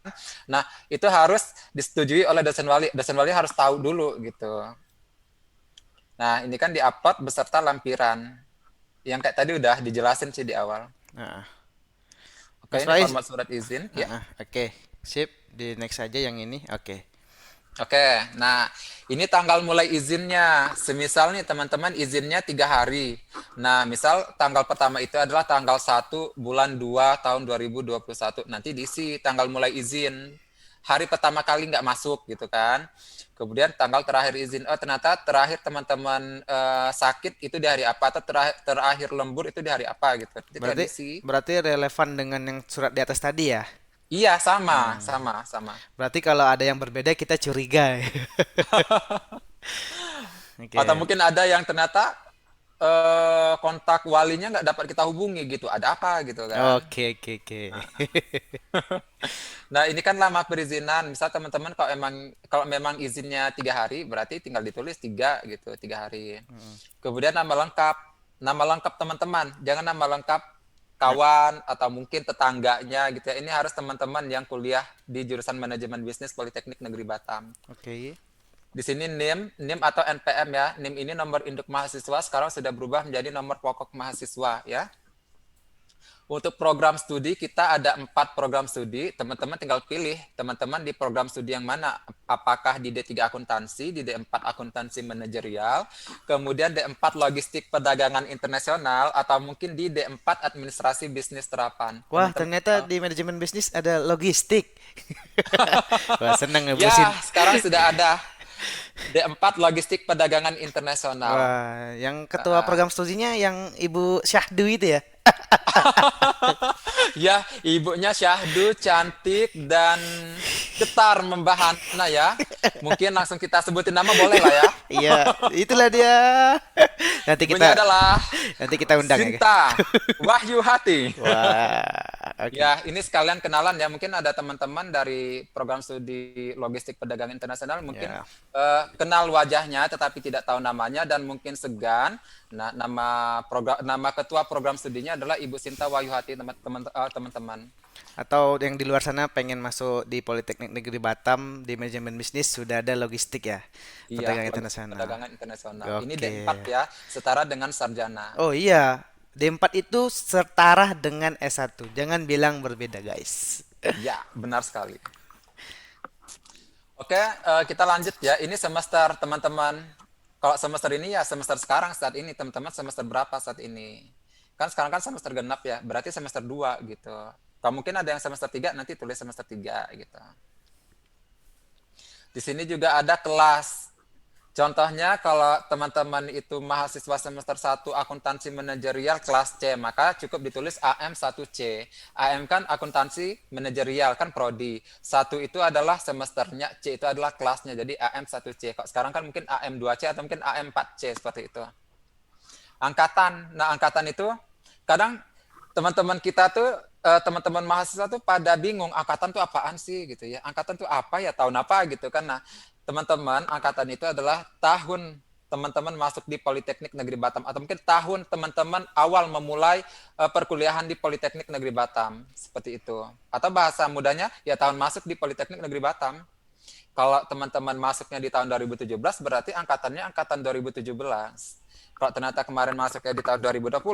Speaker 2: nah itu harus disetujui oleh dosen wali. Dosen wali harus tahu dulu gitu. Nah ini kan diupload beserta lampiran yang kayak tadi udah dijelasin sih di awal.
Speaker 1: Nah,
Speaker 2: Oke,
Speaker 1: Mas
Speaker 2: ini
Speaker 1: Faiz.
Speaker 2: format surat izin ya.
Speaker 1: Oke. Sip, di next aja yang ini. Oke.
Speaker 2: Oke, nah ini tanggal mulai izinnya. Semisal nih teman-teman izinnya 3 hari. Nah, misal tanggal pertama itu adalah tanggal 1 bulan 2 tahun 2021. Nanti diisi tanggal mulai izin. Hari pertama kali nggak masuk gitu kan. Kemudian tanggal terakhir izin. Oh ternyata terakhir teman-teman sakit itu di hari apa. Atau terakhir lembur itu di hari apa gitu. Nanti tinggal
Speaker 1: Berarti
Speaker 2: diisi.
Speaker 1: berarti relevan dengan yang surat di atas tadi ya.
Speaker 2: Iya, sama,
Speaker 1: Hmm.
Speaker 2: sama, sama.
Speaker 1: Berarti kalau ada yang berbeda kita curiga.
Speaker 2: Atau
Speaker 1: Oke.
Speaker 2: mungkin ada yang ternyata kontak walinya nggak dapat kita hubungi gitu. Ada apa gitu kan?
Speaker 1: Oke, oke, oke.
Speaker 2: Nah ini kan lama perizinan. Misal teman-teman kalau memang izinnya 3 hari, berarti tinggal ditulis 3 gitu, 3 hari. Kemudian nama lengkap teman-teman. Jangan nama lengkap
Speaker 1: Nah,
Speaker 2: kawan atau mungkin tetangganya gitu ya. Ini harus teman-teman yang kuliah di jurusan manajemen bisnis Politeknik Negeri Batam.
Speaker 1: oke.
Speaker 2: Di sini NIM atau NPM ya. NIM ini nomor induk mahasiswa sekarang sudah berubah menjadi nomor pokok mahasiswa ya. Untuk program studi kita ada 4 program studi. Teman-teman tinggal pilih teman-teman di program studi yang mana. Apakah di D3 akuntansi, di D4 akuntansi manajerial, kemudian D4 logistik perdagangan internasional, atau mungkin di D4 administrasi bisnis terapan.
Speaker 1: Wah,
Speaker 2: Teman-teman,
Speaker 1: ternyata di manajemen bisnis ada logistik. Wah, seneng ngebusin.
Speaker 2: ya sekarang sudah ada D4 logistik perdagangan internasional.
Speaker 1: Wah, yang ketua program studinya yang Ibu Syahdu itu ya.
Speaker 2: Ya, ibunya syahdu, cantik, dan getar membahana ya. Mungkin langsung kita sebutin nama boleh lah ya.
Speaker 1: Iya, itulah dia. Nanti
Speaker 2: Ibunya
Speaker 1: kita
Speaker 2: adalah
Speaker 1: nanti kita undang ya.
Speaker 2: Sinta Wahyu Hati.
Speaker 1: Wah, oke.
Speaker 2: Ya, ini sekalian kenalan ya. Mungkin ada teman-teman dari program studi logistik perdagangan internasional mungkin
Speaker 1: Ya.
Speaker 2: kenal wajahnya tetapi tidak tahu namanya dan mungkin segan. Nah, nama ketua program studinya adalah Ibu Sinta Wahyuhati, teman-teman.
Speaker 1: Atau yang di luar sana pengen masuk di Politeknik Negeri Batam di manajemen bisnis sudah ada logistik ya,
Speaker 2: Iya,
Speaker 1: perdagangan
Speaker 2: logistik
Speaker 1: internasional.
Speaker 2: perdagangan internasional. Ini
Speaker 1: Oke.
Speaker 2: D4 ya, setara dengan sarjana.
Speaker 1: Oh iya, D4 itu setara dengan S1. Jangan bilang berbeda, guys.
Speaker 2: Ya, benar sekali. Oke, kita lanjut ya. Ini semester teman-teman. Kalau semester ini ya semester sekarang saat ini teman-teman semester berapa saat ini? Kan sekarang kan semester genap ya, berarti semester 2 gitu. Kalau mungkin ada yang semester 3 nanti tulis semester 3 gitu. Di sini juga ada kelas. Contohnya kalau teman-teman itu mahasiswa semester 1 akuntansi manajerial kelas C, maka cukup ditulis AM1C. AM kan akuntansi manajerial, kan prodi. 1 itu adalah semesternya, C itu adalah kelasnya, jadi AM1C. Kok sekarang kan mungkin AM2C atau mungkin AM4C seperti itu. Angkatan. Nah, angkatan itu kadang teman-teman kita tuh teman-teman mahasiswa tuh pada bingung angkatan tuh apaan sih gitu ya. Angkatan tuh apa ya, tahun apa gitu kan. Nah, teman-teman angkatan itu adalah tahun teman-teman masuk di Politeknik Negeri Batam atau mungkin tahun teman-teman awal memulai perkuliahan di Politeknik Negeri Batam seperti itu. Atau bahasa mudahnya ya tahun masuk di Politeknik Negeri Batam. Kalau teman-teman masuknya di tahun 2017 berarti angkatannya angkatan 2017. Kalau ternyata kemarin masuknya di tahun 2020,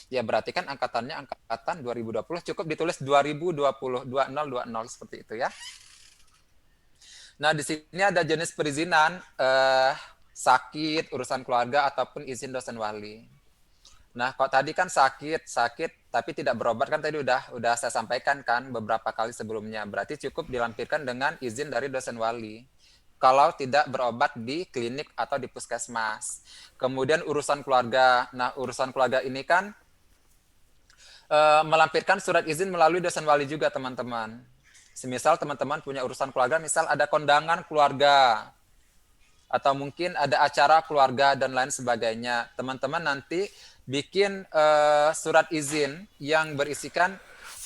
Speaker 2: ya berarti kan angkatannya angkatan 2020, cukup ditulis 2020, 2020 seperti itu ya. Nah, di sini ada jenis perizinan, sakit, urusan keluarga, ataupun izin dosen wali. Nah, kok tadi kan sakit tapi tidak berobat kan tadi udah saya sampaikan kan beberapa kali sebelumnya. Berarti cukup dilampirkan dengan izin dari dosen wali. Kalau tidak berobat di klinik atau di puskesmas. Kemudian urusan keluarga. Nah, urusan keluarga ini kan melampirkan surat izin melalui dosen wali juga, teman-teman. Semisal teman-teman punya urusan keluarga, misal ada kondangan keluarga, atau mungkin ada acara keluarga dan lain sebagainya. Teman-teman nanti bikin surat izin yang berisikan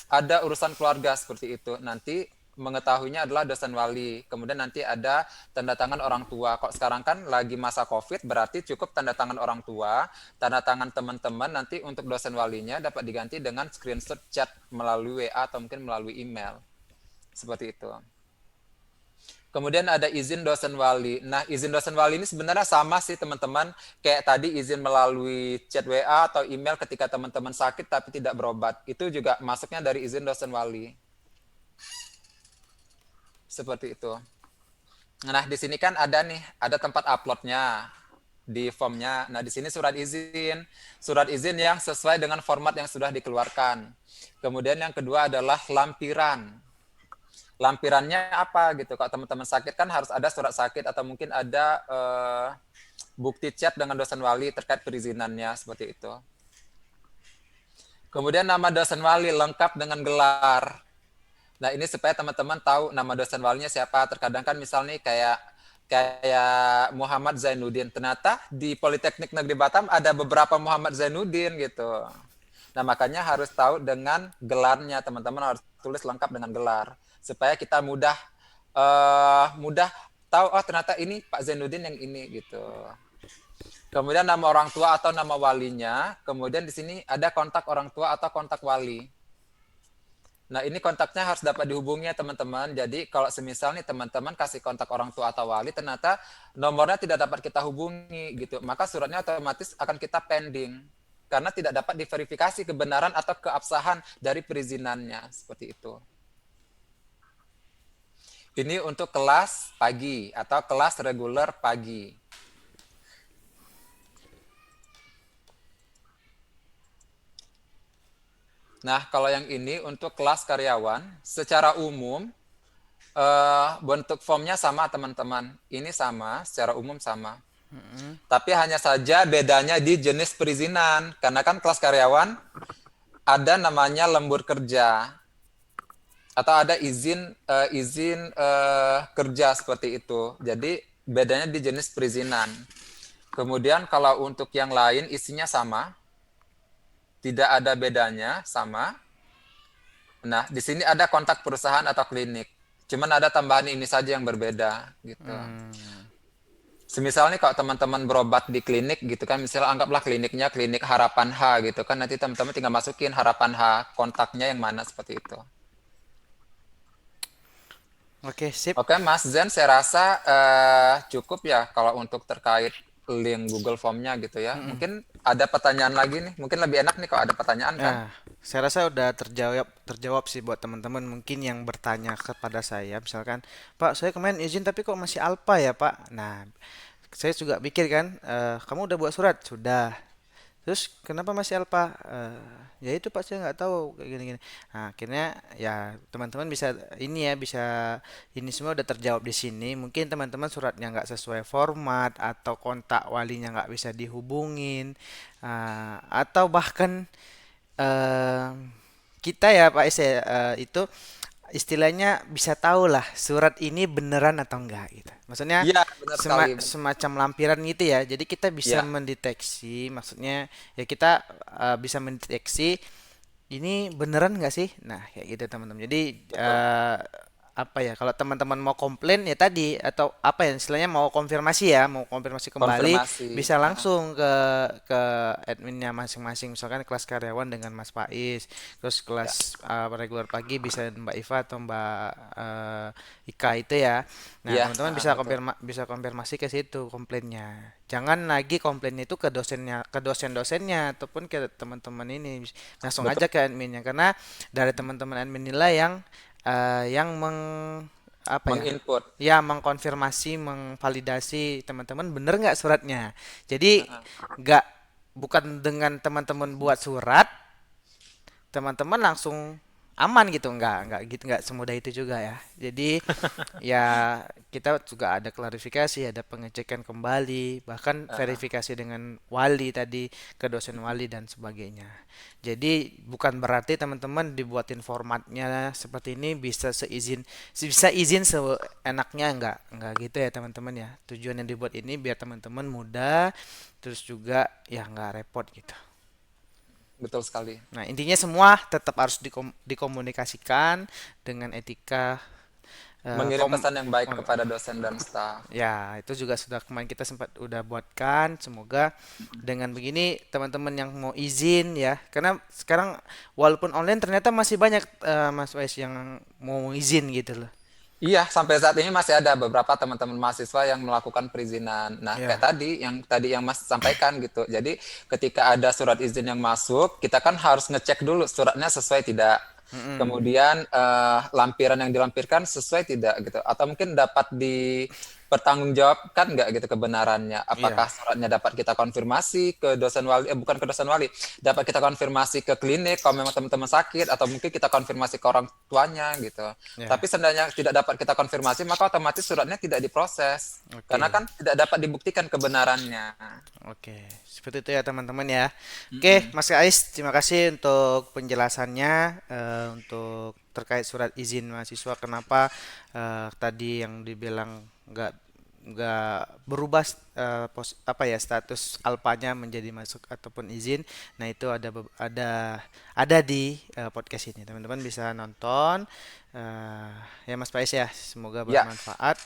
Speaker 2: ada urusan keluarga seperti itu. Nanti mengetahuinya adalah dosen wali. Kemudian nanti ada tanda tangan orang tua. Kok sekarang kan lagi masa COVID, berarti cukup tanda tangan orang tua, tanda tangan teman-teman, nanti untuk dosen walinya dapat diganti dengan screenshot chat melalui WA atau mungkin melalui email. Seperti itu. Kemudian ada izin dosen wali. Nah, izin dosen wali ini sebenarnya sama sih teman-teman. Kayak tadi izin melalui chat WA atau email ketika teman-teman sakit tapi tidak berobat. Itu juga masuknya dari izin dosen wali. Seperti itu. Nah, di sini kan ada nih, ada tempat uploadnya di formnya. Nah, di sini surat izin. Surat izin yang sesuai dengan format yang sudah dikeluarkan. Kemudian yang kedua adalah lampiran. Lampirannya apa gitu. Kalau teman-teman sakit kan harus ada surat sakit atau mungkin ada bukti chat dengan dosen wali terkait perizinannya seperti itu. Kemudian nama dosen wali lengkap dengan gelar. Nah, ini supaya teman-teman tahu nama dosen walinya siapa. Terkadang kan misalnya kayak Muhammad Zainuddin. Ternyata di Politeknik Negeri Batam ada beberapa Muhammad Zainuddin gitu. Nah, makanya harus tahu dengan gelarnya. Teman-teman harus tulis lengkap dengan gelar supaya kita mudah tahu oh ternyata ini Pak Zainuddin yang ini gitu. Kemudian nama orang tua atau nama walinya. Kemudian di sini ada kontak orang tua atau kontak wali. Nah, ini kontaknya harus dapat dihubungi ya teman-teman. Jadi kalau semisal nih teman-teman kasih kontak orang tua atau wali, ternyata nomornya tidak dapat kita hubungi gitu. Maka suratnya otomatis akan kita pending. karena tidak dapat diverifikasi kebenaran atau keabsahan dari perizinannya, seperti itu. Ini untuk kelas pagi atau kelas reguler pagi. Nah, kalau yang ini untuk kelas karyawan, secara umum bentuk formnya sama teman-teman. Ini sama, secara umum sama. Tapi hanya saja bedanya di jenis perizinan. Karena kan kelas karyawan ada namanya lembur kerja atau ada izin kerja seperti itu. Jadi bedanya di jenis perizinan. Kemudian kalau untuk yang lain isinya sama, tidak ada bedanya, sama. Nah, di sini ada kontak perusahaan atau klinik. Cuman ada tambahan ini saja yang berbeda gitu. Semisal nih kalau teman-teman berobat di klinik gitu kan, misalnya anggaplah kliniknya klinik Harapan H gitu kan, nanti teman-teman tinggal masukin Harapan H, kontaknya yang mana seperti itu.
Speaker 1: Oke, sip.
Speaker 2: Oke, Mas Zen, saya rasa cukup ya kalau untuk terkait link Google Form-nya gitu ya. Mungkin ada pertanyaan lagi nih, mungkin lebih enak nih kalau ada pertanyaan kan?
Speaker 1: Nah, saya rasa udah terjawab sih buat teman-teman mungkin yang bertanya kepada saya, misalkan, Pak, saya kemarin izin tapi kok masih alpa ya, Pak. Nah, saya juga pikir kan, kamu udah buat surat? Sudah. Terus kenapa masih alpa? Ya itu Pak, saya nggak tahu kayak gini-gini. Nah, akhirnya ya teman-teman bisa ini ya, bisa ini semua udah terjawab di sini. Mungkin teman-teman suratnya nggak sesuai format atau kontak walinya nggak bisa dihubungin, atau bahkan eh, kita ya Pak Is ya, itu istilahnya bisa tahu lah surat ini beneran atau enggak gitu. Maksudnya
Speaker 2: Iya, benar sekali.
Speaker 1: semacam lampiran gitu ya. Jadi kita bisa
Speaker 2: Iya,
Speaker 1: mendeteksi, maksudnya ya kita bisa mendeteksi ini beneran nggak sih? Nah, kayak gitu teman-teman. Jadi
Speaker 2: betul.
Speaker 1: apa ya? Kalau teman-teman mau komplain ya tadi atau apa ya istilahnya mau konfirmasi ya, mau konfirmasi kembali
Speaker 2: Konfirmasi.
Speaker 1: bisa langsung ke adminnya masing-masing. Misalkan kelas karyawan dengan Mas Faiz, terus
Speaker 2: Ya,
Speaker 1: kelas regular pagi bisa Mbak Iva atau Mbak Ika itu ya. Nah,
Speaker 2: iya,
Speaker 1: teman-teman bisa
Speaker 2: betul.
Speaker 1: bisa konfirmasi ke situ komplainnya. Jangan lagi komplainnya itu ke dosennya, ke dosen-dosennya ataupun ke teman-teman ini langsung
Speaker 2: Betul.
Speaker 1: aja ke adminnya karena dari teman-teman admin inilah yang apa ya
Speaker 2: Menginput.
Speaker 1: ya mengkonfirmasi mengvalidasi teman-teman bener nggak suratnya. Jadi nggak bukan dengan teman-teman buat surat teman-teman langsung aman gitu, nggak gitu, nggak semudah itu juga ya. Jadi ya kita juga ada klarifikasi, ada pengecekan kembali, bahkan verifikasi dengan wali tadi ke dosen wali dan sebagainya. Jadi bukan berarti teman-teman dibuatin formatnya seperti ini bisa izin seenaknya, nggak gitu ya teman-teman ya. Tujuan yang dibuat ini biar teman-teman mudah, terus juga ya nggak repot gitu.
Speaker 2: Betul sekali.
Speaker 1: Nah, intinya semua tetap harus dikomunikasikan dengan etika, eh,
Speaker 2: Mengirim
Speaker 1: kom
Speaker 2: pesan yang baik
Speaker 1: oh,
Speaker 2: kepada dosen dan staf.
Speaker 1: ya itu juga sudah kemarin kita sempat udah buatkan. Semoga dengan begini teman-teman yang mau izin ya, karena sekarang walaupun online ternyata masih banyak Mas Wais yang mau izin gitu loh.
Speaker 2: Iya, sampai saat ini masih ada beberapa teman-teman mahasiswa yang melakukan perizinan. Nah, kayak
Speaker 1: Ya.
Speaker 2: tadi yang Mas sampaikan gitu. Jadi, ketika ada surat izin yang masuk, kita kan harus ngecek dulu suratnya sesuai tidak.
Speaker 1: Mm-mm.
Speaker 2: Kemudian lampiran yang dilampirkan sesuai tidak gitu. Atau mungkin dapat dipertanggungjawabkan nggak gitu kebenarannya.
Speaker 1: Iya.
Speaker 2: Apakah suratnya dapat kita konfirmasi ke dosen wali, bukan ke dosen wali, dapat kita konfirmasi ke klinik kalau memang teman-teman sakit, atau mungkin kita konfirmasi ke orang tuanya gitu.
Speaker 1: Ya.
Speaker 2: Tapi seandainya tidak dapat kita konfirmasi, maka otomatis suratnya tidak diproses. Karena
Speaker 1: Oke.
Speaker 2: kan tidak dapat dibuktikan kebenarannya.
Speaker 1: Oke, seperti itu ya teman-teman ya. Oke, Mas Ais, terima kasih untuk penjelasannya untuk terkait surat izin mahasiswa. Kenapa tadi yang dibilang nggak berubah apa ya status alpanya menjadi masuk ataupun izin. Nah itu ada di podcast ini. Teman-teman bisa nonton. Eh, ya Mas Ais ya, semoga
Speaker 2: Ya,
Speaker 1: bermanfaat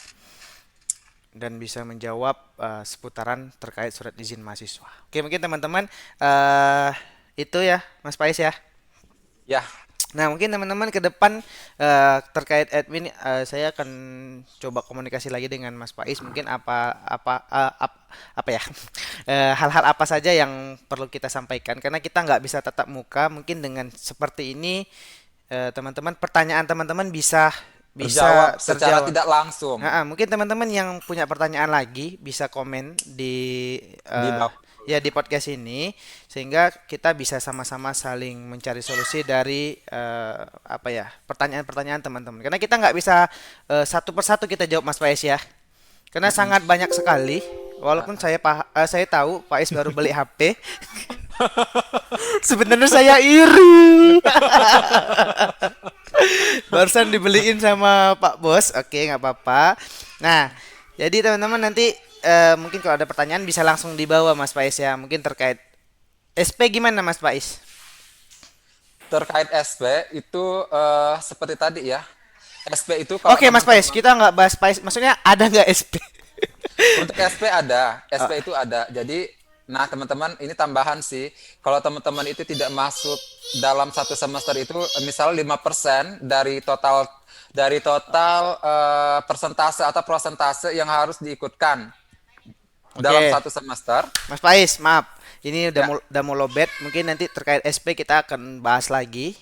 Speaker 1: dan bisa menjawab seputaran terkait surat izin mahasiswa. Oke, mungkin teman-teman itu ya, Mas Pais ya.
Speaker 2: ya.
Speaker 1: Nah, mungkin teman-teman ke depan terkait admin, saya akan coba komunikasi lagi dengan Mas Pais. Mungkin apa ya hal-hal apa saja yang perlu kita sampaikan karena kita nggak bisa tatap muka. Mungkin dengan seperti ini teman-teman pertanyaan teman-teman bisa
Speaker 2: Terjawab
Speaker 1: bisa
Speaker 2: secara
Speaker 1: terjawab.
Speaker 2: tidak langsung
Speaker 1: Mungkin teman-teman yang punya pertanyaan lagi bisa komen di
Speaker 2: di
Speaker 1: eh,
Speaker 2: bawah.
Speaker 1: ya di podcast ini sehingga kita bisa sama-sama saling mencari solusi dari apa ya pertanyaan-pertanyaan teman-teman. Karena kita nggak bisa satu persatu kita jawab Mas Faiz ya. Karena sangat banyak sekali. Walaupun saya tahu Faiz baru beli HP. Sebenarnya saya iri. Barusan dibeliin sama Pak Bos. Oke, nggak apa-apa. Nah, jadi teman-teman nanti mungkin kalau ada pertanyaan bisa langsung dibawa Mas Faiz ya. Mungkin terkait SP gimana Mas Faiz?
Speaker 2: Terkait SP itu seperti tadi ya. SP itu kalau
Speaker 1: Oke Mas Faiz,
Speaker 2: teman-teman
Speaker 1: kita nggak bahas Faiz. Maksudnya ada nggak SP?
Speaker 2: untuk SP ada, SP itu ada. Jadi, nah teman-teman ini tambahan sih. Kalau teman-teman itu tidak masuk dalam satu semester itu, misal 5% dari total persentase atau prosentase yang harus diikutkan dalam
Speaker 1: Oke,
Speaker 2: satu semester.
Speaker 1: Mas Faiz, maaf. Ini
Speaker 2: Ya,
Speaker 1: udah mau lobet. Mungkin nanti terkait SP kita akan bahas lagi.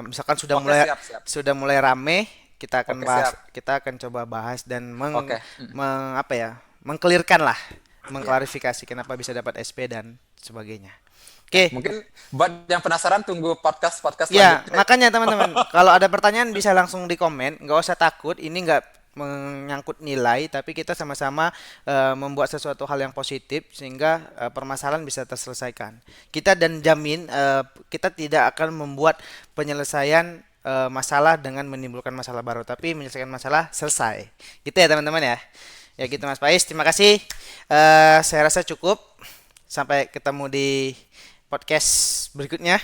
Speaker 1: Misalkan
Speaker 2: oke siap siap.
Speaker 1: sudah mulai rame,
Speaker 2: Oke siap.
Speaker 1: kita akan coba bahas dan
Speaker 2: Oke.
Speaker 1: apa ya, mengklirkan lah,
Speaker 2: Ya.
Speaker 1: mengklarifikasi kenapa bisa dapat SP dan sebagainya. Oke,
Speaker 2: Mungkin buat yang penasaran tunggu podcast-podcast
Speaker 1: ya,
Speaker 2: selanjutnya.
Speaker 1: makanya teman-teman, kalau ada pertanyaan bisa langsung di komen, nggak usah takut. Ini nggak menyangkut nilai, tapi kita sama-sama membuat sesuatu hal yang positif sehingga permasalahan bisa terselesaikan. Kita dan jamin kita tidak akan membuat penyelesaian masalah dengan menimbulkan masalah baru, tapi menyelesaikan masalah selesai. Gitu ya teman-teman ya. Ya gitu Mas Pais, terima kasih. Saya rasa cukup. Sampai ketemu di podcast berikutnya.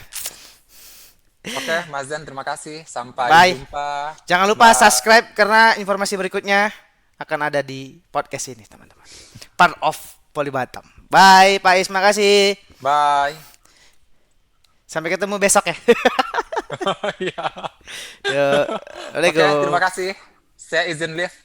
Speaker 2: Oke, Mas Zen, terima kasih. Sampai
Speaker 1: Bye.
Speaker 2: jumpa.
Speaker 1: Jangan lupa
Speaker 2: Bye.
Speaker 1: subscribe karena informasi berikutnya akan ada di podcast ini, teman-teman. Part of Polibatam. Bye, Pak Is, makasih.
Speaker 2: Bye.
Speaker 1: Sampai ketemu besok ya.
Speaker 2: Ya.
Speaker 1: Yuk,
Speaker 2: Oke,
Speaker 1: Assalamualaikum.
Speaker 2: terima kasih. Saya izin live.